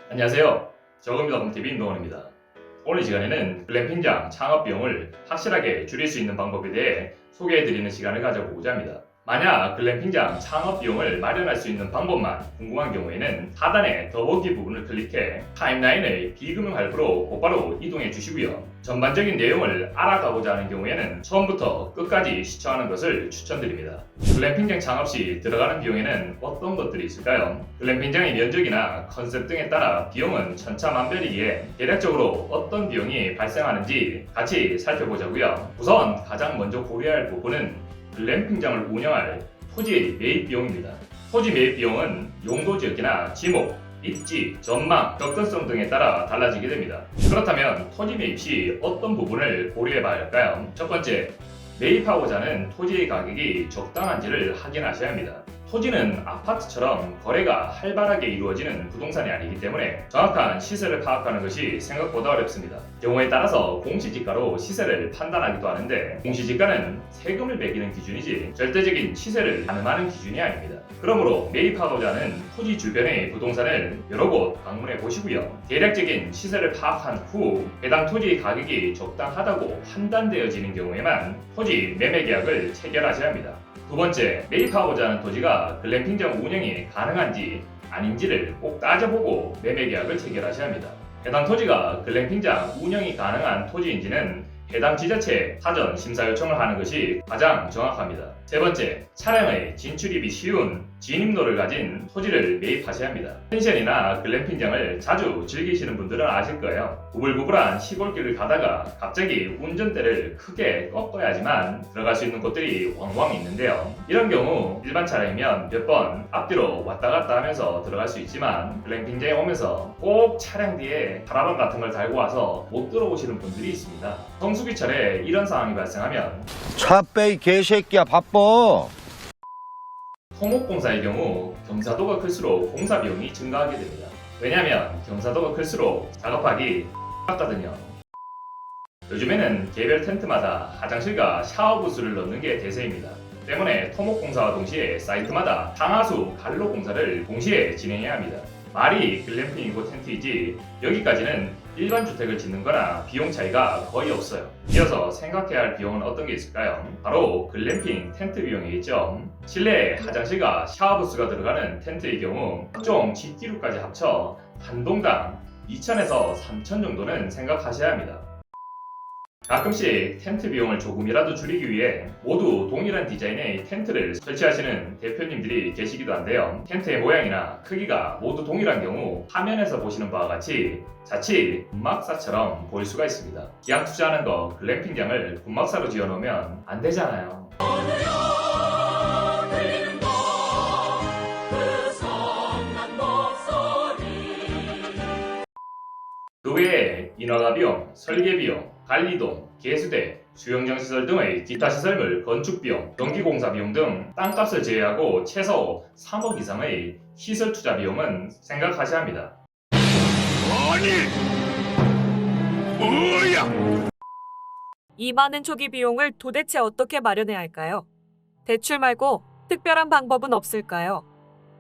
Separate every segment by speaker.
Speaker 1: 안녕하세요. 저금이다 홈TV 임동원입니다. 오늘 시간에는 글램핑장 창업 비용을 확실하게 줄일 수 있는 방법에 대해 소개해드리는 시간을 가져보고자 합니다. 만약 글램핑장 창업 비용을 마련할 수 있는 방법만 궁금한 경우에는 하단의 더보기 부분을 클릭해 타임라인의 비금융 할부로 곧바로 이동해 주시고요. 전반적인 내용을 알아가고자 하는 경우에는 처음부터 끝까지 시청하는 것을 추천드립니다. 글램핑장 창업 시 들어가는 비용에는 어떤 것들이 있을까요? 글램핑장의 면적이나 컨셉 등에 따라 비용은 천차만별이기에 대략적으로 어떤 비용이 발생하는지 같이 살펴보자고요. 우선 가장 먼저 고려할 부분은 글램핑장을 운영할 토지의 매입 비용입니다. 토지 매입 비용은 용도 지역이나 지목, 입지, 전망, 접근성 등에 따라 달라지게 됩니다. 그렇다면 토지 매입 시 어떤 부분을 고려해 봐야 할까요? 첫 번째, 매입하고자 하는 토지의 가격이 적당한지를 확인하셔야 합니다. 토지는 아파트처럼 거래가 활발하게 이루어지는 부동산이 아니기 때문에 정확한 시세를 파악하는 것이 생각보다 어렵습니다. 경우에 따라서 공시지가로 시세를 판단하기도 하는데 공시지가는 세금을 매기는 기준이지 절대적인 시세를 가늠하는 기준이 아닙니다. 그러므로 매입하고자 하는 토지 주변의 부동산을 여러 곳 방문해 보시고요. 대략적인 시세를 파악한 후 해당 토지의 가격이 적당하다고 판단되어지는 경우에만 토지 매매 계약을 체결하셔야 합니다. 두 번째, 매입하고자 하는 토지가 글램핑장 운영이 가능한지 아닌지를 꼭 따져보고 매매 계약을 체결하셔야 합니다. 해당 토지가 글램핑장 운영이 가능한 토지인지는 해당 지자체에 사전 심사 요청을 하는 것이 가장 정확합니다. 세 번째, 차량의 진출입이 쉬운 진입로를 가진 토지를 매입하셔야 합니다. 펜션이나 글램핑장을 자주 즐기시는 분들은 아실 거예요. 구불구불한 시골길을 가다가 갑자기 운전대를 크게 꺾어야지만 들어갈 수 있는 곳들이 왕왕 있는데요. 이런 경우 일반 차량이면 몇 번 앞뒤로 왔다 갔다 하면서 들어갈 수 있지만 글램핑장에 오면서 꼭 차량 뒤에 카라반 같은 걸 달고 와서 못 들어오시는 분들이 있습니다. 성수기철에 이런 상황이 발생하면
Speaker 2: 차 빼이 개새끼야 바빠.
Speaker 1: 토목공사의 경우 경사도가 클수록 공사 비용이 증가하게 됩니다. 왜냐하면 경사도가 클수록 작업하기 같거든요. 요즘에는 개별 텐트마다 화장실과 샤워 부스를 넣는 게 대세입니다. 때문에 토목공사와 동시에 사이트마다 상하수 갈로 공사를 동시에 진행해야 합니다. 말이 글램핑이고 텐트이지 여기까지는 일반 주택을 짓는 거나 비용 차이가 거의 없어요. 이어서 생각해야 할 비용은 어떤 게 있을까요? 바로 글램핑 텐트 비용이겠죠. 실내에 화장실과 샤워부스가 들어가는 텐트의 경우 각종 집기류까지 합쳐 한 동당 2,000에서 3,000 정도는 생각하셔야 합니다. 가끔씩 텐트 비용을 조금이라도 줄이기 위해 모두 동일한 디자인의 텐트를 설치하시는 대표님들이 계시기도 한데요. 텐트의 모양이나 크기가 모두 동일한 경우 화면에서 보시는 바와 같이 자칫 분막사처럼 보일 수가 있습니다. 기왕 투자하는 거 글램핑장을 분막사로 지어놓으면 안 되잖아요. 그 외에 인허가 비용, 설계 비용, 관리돈, 개수대, 수영장 시설 등의 기타 시설물 건축 비용, 전기공사 비용 등 땅값을 제외하고 최소 3억 이상의 시설 투자 비용은 생각하셔야 합니다.
Speaker 3: 아니, 뭐야?
Speaker 4: 이 많은 초기 비용을 도대체 어떻게 마련해야 할까요? 대출 말고 특별한 방법은 없을까요?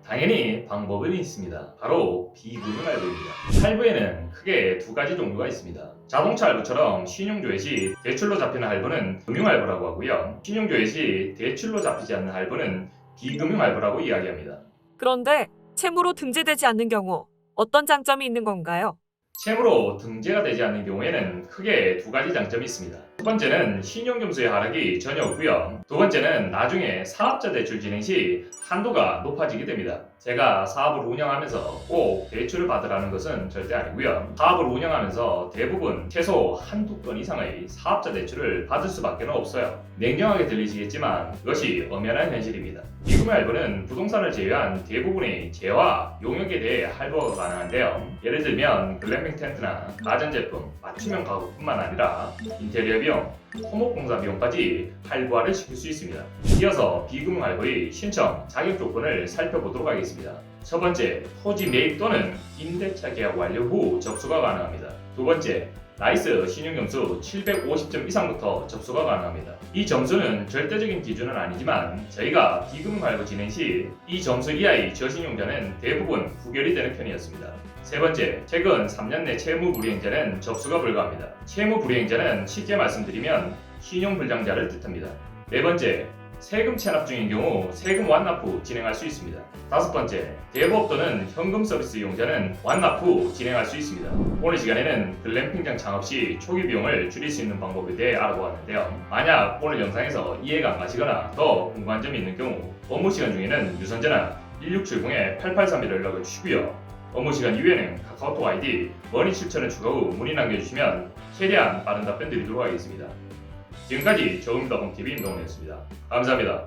Speaker 1: 당연히 방법은 있습니다. 바로 비금융 할부입니다. 할부에는 크게 두 가지 종류가 있습니다. 자동차 할부처럼 신용조회 시 대출로 잡히는 할부는 금융할부라고 하고요. 신용조회 시 대출로 잡히지 않는 할부는 비금융 할부라고 이야기합니다.
Speaker 4: 그런데 채무로 등재되지 않는 경우 어떤 장점이 있는 건가요?
Speaker 1: 채무로 등재가 되지 않는 경우에는 크게 두 가지 장점이 있습니다. 첫 번째는 신용점수의 하락이 전혀 없고요. 두 번째는 나중에 사업자 대출 진행 시 한도가 높아지게 됩니다. 제가 사업을 운영하면서 꼭 대출을 받으라는 것은 절대 아니고요. 사업을 운영하면서 대부분 최소 한두 건 이상의 사업자 대출을 받을 수밖에 없어요. 냉정하게 들리시겠지만 그것이 엄연한 현실입니다. 비금융 할부는 부동산을 제외한 대부분의 재화, 용역에 대해 할부가 가능한데요. 예를 들면 글램핑 텐트나 가전제품, 맞춤형 가구뿐만 아니라 인테리어 비용, 토목공사 비용까지 할부화를 시킬 수 있습니다. 이어서 비금융 할부의 신청, 자격 조건을 살펴보도록 하겠습니다. 첫 번째, 토지 매입 또는 임대차 계약 완료 후 접수가 가능합니다. 두 번째, 나이스 신용점수 750점 이상부터 접수가 가능합니다. 이 점수는 절대적인 기준은 아니지만 저희가 비금융할부 진행 시 이 점수 이하의 저신용자는 대부분 부결이 되는 편이었습니다. 세 번째, 최근 3년 내 채무불이행자는 접수가 불가합니다. 채무불이행자는 쉽게 말씀드리면 신용불량자를 뜻합니다. 네 번째, 세금 체납 중인 경우 세금 완납 후 진행할 수 있습니다. 다섯 번째, 대부업 또는 현금 서비스 이용자는 완납 후 진행할 수 있습니다. 오늘 시간에는 글램핑장 창업 시 초기 비용을 줄일 수 있는 방법에 대해 알아보았는데요. 만약 오늘 영상에서 이해가 안 가시거나 더 궁금한 점이 있는 경우 업무 시간 중에는 유선전화 1670-8831을 연락을 주시고요. 업무 시간 이후에는 카카오톡 아이디 머니7,000을 추가 후 문의 남겨주시면 최대한 빠른 답변 드리도록 하겠습니다. 지금까지 저금더봉TV 임동훈이었습니다. 감사합니다.